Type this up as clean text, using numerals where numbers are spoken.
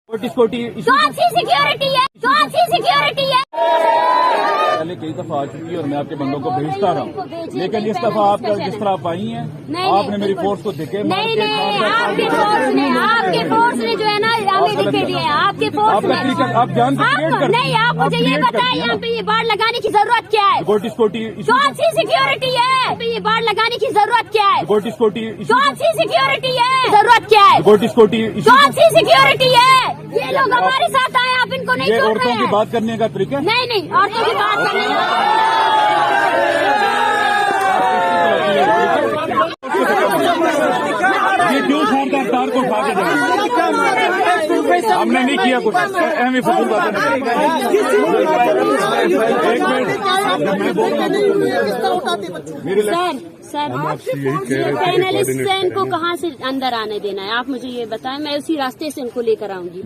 Security कौन सी security है? कौन सी सिक्योरिटी है? पहले कई दफा आ चुकी है और मैं आपके बंदों को भेजता रहा हूँ, लेकिन इस दफा आप जिस तरह आप आई हैं, आपने मेरी फोर्स को दिखे नहीं नहीं, आपके फोर्स ने जो है ना हमें दिखे दिए हैं। आपके फोर्स ने आप जान से नहीं, आप मुझे ये बताएं यहाँ पे ये बाढ़ लगाने की जरूरत क्या है? सिक्योरिटी कौन सी सिक्योरिटी है? यहाँ पे ये बाढ़ लगाने की जरूरत क्या है? सिक्योरिटी कौन सी सिक्योरिटी है? जरूरत क्या है? सिक्योरिटी कौन सी सिक्योरिटी है? ये लोग हमारे साथ आए, आप इनको नहीं ये छोड़ औरतों रहे की हैं। बात करने का तरीका है? नहीं नहीं, औरतों की बात करने ये क्यों शानदार तार को उठा के जाए? हमने नहीं किया कुछ अहम ही फजूल बातें नहीं करें। एक मिनट, जब मैं बोल रहा हूँ मेरे सर पैनलिस्ट से इनको कहाँ से अंदर आने देना है? आप मुझे ये बताएं, मैं उसी रास्ते से इनको लेकर आऊंगी।